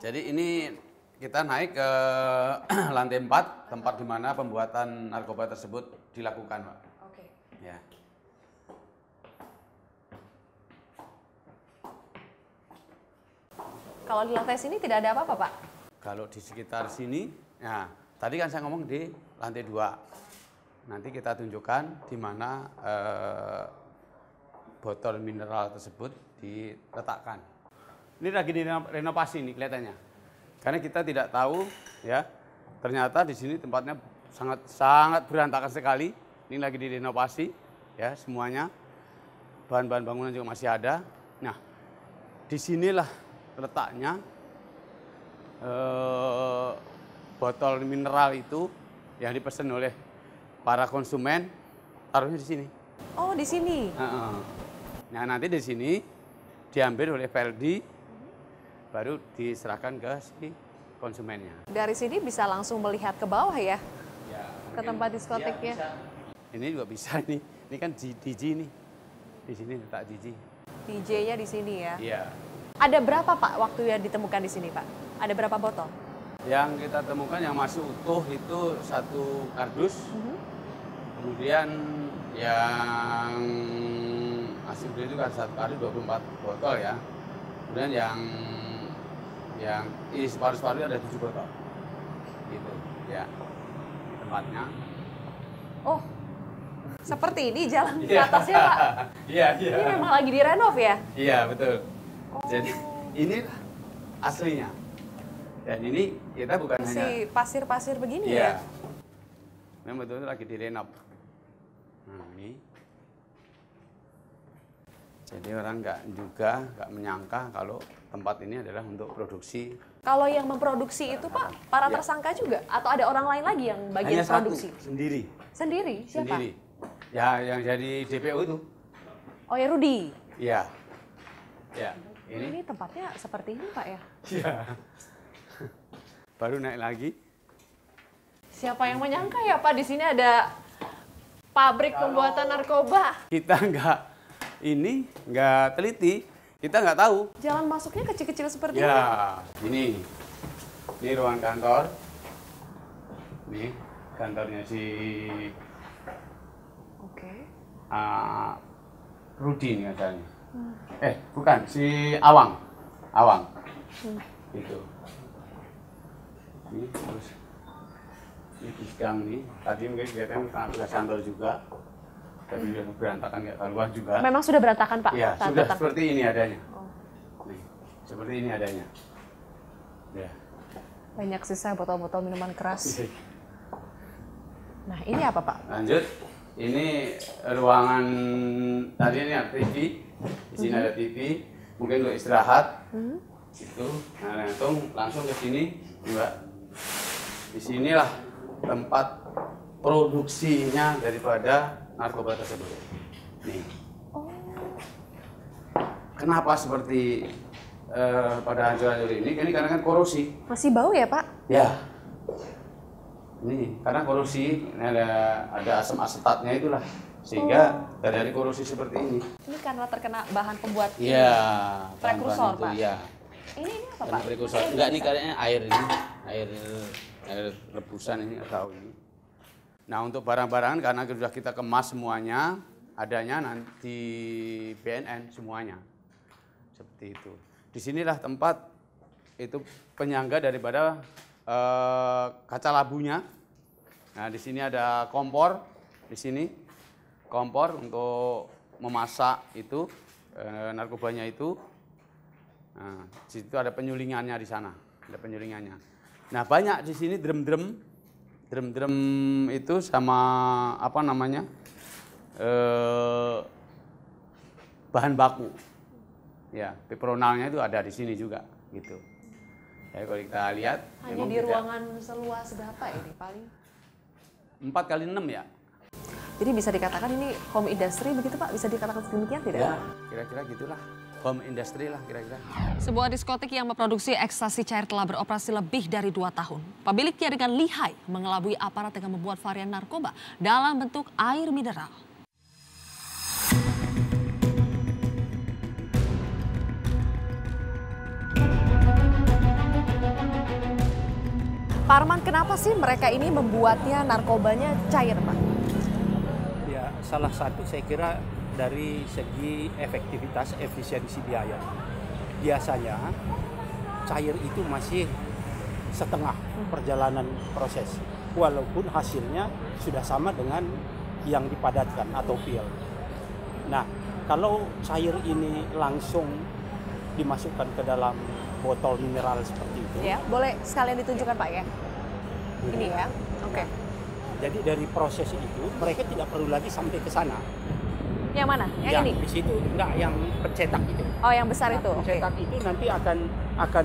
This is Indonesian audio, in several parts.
Jadi ini kita naik ke lantai 4, tempat di mana pembuatan narkoba tersebut dilakukan, Pak. Oke. Ya. Kalau di lantai sini tidak ada apa-apa, Pak? Kalau di sekitar sini, nah tadi kan saya ngomong di lantai 2. Nanti kita tunjukkan di mana botol mineral tersebut diletakkan. Ini lagi direnovasi nih kelihatannya. Karena kita tidak tahu ya, ternyata di sini tempatnya sangat berantakan sekali. Ini lagi direnovasi ya semuanya. Bahan-bahan bangunan juga masih ada. Nah, disinilah letaknya botol mineral itu yang dipesan oleh para konsumen, taruhnya di sini. Oh, di sini. Nah, nanti di sini diambil oleh Veldi, baru diserahkan ke si konsumennya. Dari sini bisa langsung melihat ke bawah ya? Ya, ke tempat diskoteknya. Ya, ini juga bisa nih. Ini kan DJ nih. Di sini letak DJ. DJ-nya di sini ya? Iya. Ada berapa, Pak, waktu yang ditemukan di sini, Pak? Ada berapa botol? Yang kita temukan yang masih utuh itu 1 kardus. Kemudian yang masih utuh itu kan 1 kardus 24 botol ya. Kemudian yang ini separuh-separuh ada 7 botol. Gitu ya. Tempatnya. Oh. Seperti ini jalan ke atasnya, Pak. Iya, iya. Ini memang lagi direnov ya? Iya, betul. Jadi ini aslinya. Dan ini kita bukan hanya masih pasir-pasir begini iya. ya? Memang betul-betul lagi direnov. Nah, ini. Jadi orang nggak menyangka kalau tempat ini adalah untuk produksi. Kalau yang memproduksi itu, Pak, para tersangka juga? Atau ada orang lain lagi yang bagian hanya produksi? Satu, sendiri. Sendiri? Siapa? Sendiri. Ya, yang jadi DPO itu. Oh ya, Rudi? Iya. Ya. Ini tempatnya seperti ini, Pak ya? Iya. Baru naik lagi. Siapa yang menyangka ya, Pak, di sini ada pabrik pembuatan narkoba? Kita nggak teliti, kita nggak tahu. Jalan masuknya kecil-kecil seperti ini? Ya, ini ruang kantor. Ini kantornya si Rudi nih katanya. Bukan, si Awang. Itu. Ini terus ini di gang nih. Tadi mungkin kelihatan bekas kantor juga. Tapi sudah berantakan kayak keluar juga. Memang sudah berantakan, Pak? Iya, sudah seperti ini adanya. Nih, seperti ini adanya. Ya. Banyak sisa botol-botol minuman keras. Nah, ini apa, Pak? Lanjut. Ini ruangan tadi ini ada TV. Di sini ada TV. Mungkin untuk istirahat. Itu. Nah, langsung ke sini, Mbak. Di sinilah tempat produksinya daripada narkoba tersebut. Nih. Kenapa seperti pada hancur-hancur ini? Ini karena kan korosi. Masih bau ya, Pak? Ya. Ini karena korosi, ini ada asam asetatnya itulah. Sehingga dari korosi seperti ini. Ini karena terkena bahan pembuat prekursor, Pak. Iya. Ini apa, Pak? Prekursor. Enggak, ini kayaknya air ini. Air rebusan ini atau ini. Nah, untuk barang-barangan karena sudah kita kemas semuanya, adanya nanti BNN semuanya. Seperti itu. Disinilah tempat itu penyangga daripada kaca labunya. Nah, di sini ada kompor, di sini kompor untuk memasak itu narkobanya itu. Nah, di situ ada penyulingannya di sana, ada penyulingannya. Nah, banyak di sini drum-drum itu sama apa namanya bahan baku. Ya, pipronalnya itu ada di sini juga, gitu. Ya, kalau kita lihat hanya di ruangan seluas berapa ini paling? 4x6 ya. Jadi bisa dikatakan ini home industry begitu, Pak? Bisa dikatakan demikian tidak? Ya, kira-kira gitulah. Home industry lah kira-kira. Sebuah diskotik yang memproduksi ekstasi cair telah beroperasi lebih dari 2 tahun. Pemiliknya dengan lihai mengelabui aparat dengan membuat varian narkoba dalam bentuk air mineral. Pak Arman, kenapa sih mereka ini membuatnya narkobanya cair, Pak? Ya, salah satu saya kira dari segi efektivitas, efisiensi biaya. Biasanya cair itu masih setengah perjalanan proses, walaupun hasilnya sudah sama dengan yang dipadatkan atau pil. Nah, kalau cair ini langsung dimasukkan ke dalam botol mineral seperti itu. Ya, boleh sekalian ditunjukkan Pak ya. Ini ya, oke. Jadi dari proses itu mereka tidak perlu lagi sampai ke sana. Yang mana? Yang Ya, ini? di situ enggak, yang pencetak itu. Oh, yang besar Nah, itu. Oke. pencetak itu nanti akan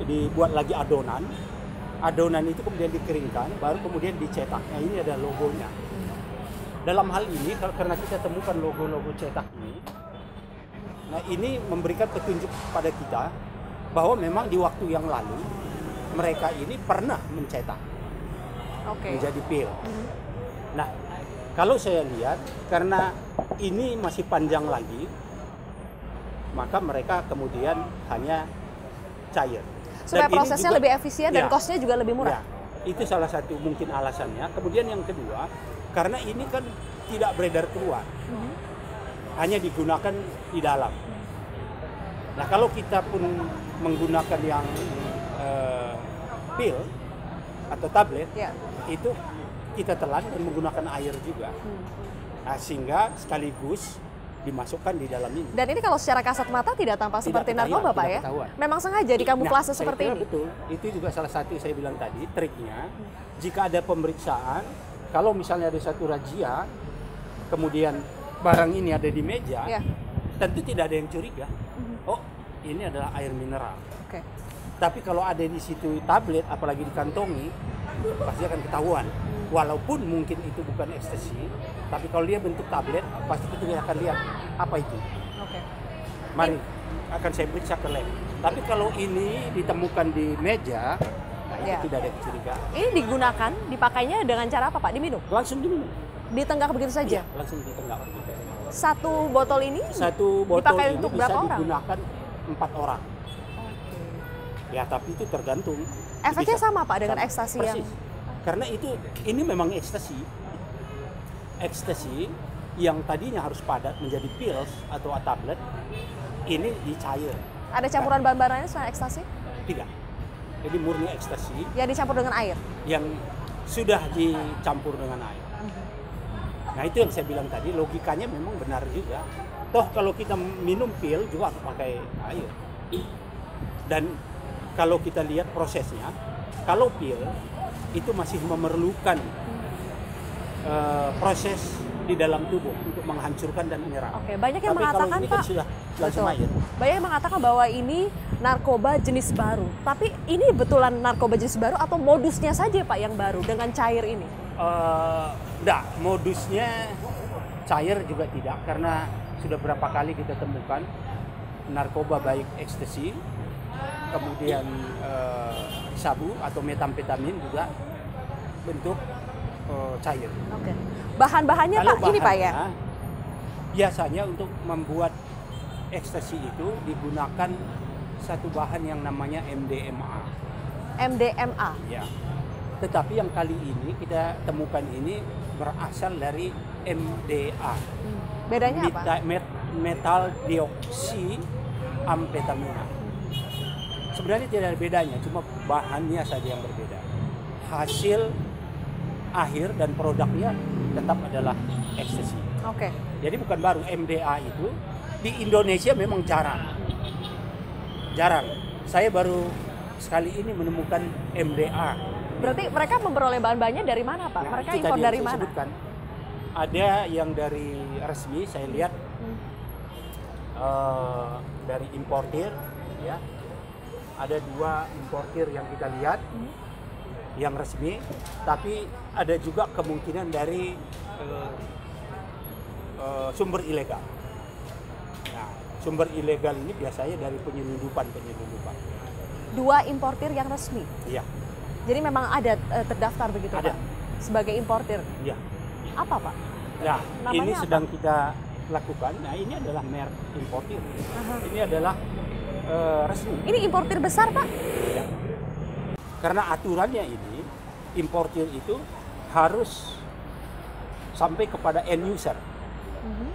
dibuat lagi adonan. Adonan itu kemudian dikeringkan, baru kemudian dicetak. Nah, ini ada logonya. Dalam hal ini karena kita temukan logo-logo cetak ini, nah ini memberikan petunjuk pada kita bahwa memang di waktu yang lalu mereka ini pernah mencetak menjadi pil. Nah, kalau saya lihat karena ini masih panjang lagi, maka mereka kemudian hanya cair. Supaya Dan ini prosesnya juga- lebih efisien dan ya, cost-nya juga lebih murah. ya, itu salah satu mungkin alasannya. Kemudian yang kedua, karena ini kan tidak beredar keluar, hanya digunakan di dalam. Nah, kalau kita pun menggunakan yang pil atau tablet, Ya. itu kita telan dan menggunakan air juga. Nah, sehingga sekaligus dimasukkan di dalam ini. Dan ini kalau secara kasat mata tidak tampak Tidak seperti ketahuan, narkoba, Pak tidak ya? ketahuan. Memang sengaja dikamuflase Nah, seperti saya kira ini. betul. Itu juga salah satu saya bilang tadi, triknya. Jika ada pemeriksaan, kalau misalnya ada satu razia, kemudian barang ini ada di meja, Ya. tentu tidak ada yang curiga. Oh, ini adalah air mineral. Oke. Tapi kalau ada di situ tablet, apalagi dikantongi, pasti akan ketahuan. Walaupun mungkin itu bukan ekstasi, tapi kalau dia bentuk tablet, pasti kita akan lihat apa itu. Oke. Mari, akan saya periksa ke lab. Tapi kalau ini ditemukan di meja, nah itu Ya. tidak ada kecurigaan. Ini digunakan, dipakainya dengan cara apa Pak? Diminum? Langsung diminum. Ditenggak begitu saja? Iya, langsung ditenggak. Satu botol ini Satu botol dipakai ini untuk bisa berapa orang? digunakan 4 orang. Ya, tapi itu tergantung. Efeknya Bisa. sama Pak dengan ekstasi yang... Persis. Karena ini memang ekstasi. Ekstasi yang tadinya harus padat menjadi pills atau tablet, ini dicair. Ada campuran bahan-bahannya selain ekstasi? Tidak. Jadi murni ekstasi Yang dicampur dengan air? yang sudah dicampur dengan air. Nah, itu yang saya bilang tadi, logikanya memang benar juga. Toh kalau kita minum pil juga harus pakai air. Dan kalau kita lihat prosesnya, kalau pil itu masih memerlukan proses di dalam tubuh untuk menghancurkan dan menyerap. Oke, banyak yang Tapi mengatakan kalau ini kan Pak, sudah langsung betul. air. Banyak yang mengatakan bahwa ini narkoba jenis baru. Tapi ini betulan narkoba jenis baru atau modusnya saja Pak yang baru dengan cair ini? Enggak, modusnya cair juga tidak, karena sudah berapa kali kita temukan narkoba baik ekstasi, kemudian sabu atau metamfetamin juga bentuk cair. Oke. Bahan-bahannya Kalau Pak, ini Pak ya? bahannya, biasanya untuk membuat ekstasi itu digunakan satu bahan yang namanya MDMA. MDMA. Ya. Tetapi yang kali ini kita temukan ini berasal dari MDA. Bedanya apa? Metal dioksi amfetamina. Sebenarnya tidak ada bedanya, cuma bahannya saja yang berbeda. Hasil akhir dan produknya tetap adalah ekstasi. Oke. Jadi bukan baru. MDA itu di Indonesia memang jarang. Saya baru sekali ini menemukan MDA. Berarti mereka memperoleh bahan-bahannya dari mana Pak? Nah, Mereka itu impor tadi yang dari saya mana? sebutkan. Ada yang dari resmi, saya lihat dari importir, ya. Ada 2 importir yang kita lihat, yang resmi, tapi ada juga kemungkinan dari sumber ilegal. Nah, sumber ilegal ini biasanya dari penyelundupan. 2 importir yang resmi. Iya, Jadi memang ada terdaftar begitu Ada. Pak? Sebagai importir. iya. Apa Pak? Nah, Namanya ini apa? sedang kita lakukan. Nah, ini adalah merek importir. Ini adalah resmi. Ini importir besar Pak? Ya. Karena aturannya ini importir itu harus sampai kepada end user.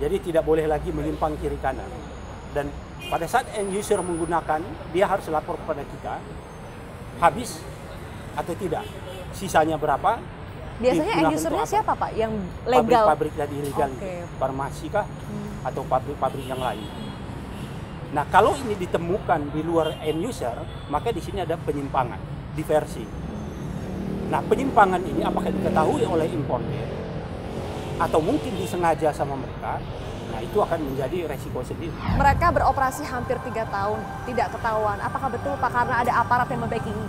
Jadi tidak boleh lagi menyimpang kiri kanan. Dan pada saat end user menggunakan, dia harus lapor kepada kita habis atau tidak, sisanya berapa. Biasanya end usernya siapa Pak yang legal? Pabrik-pabrik dan ilegal, farmasi kah atau pabrik-pabrik yang lain. Nah, kalau ini ditemukan di luar end user, maka di sini ada penyimpangan, diversi. Nah, penyimpangan ini apakah diketahui oleh importer atau mungkin disengaja sama mereka? Nah, itu akan menjadi resiko sendiri. Mereka beroperasi hampir 3 tahun, tidak ketahuan. Apakah betul Pak karena ada aparat yang membackingi?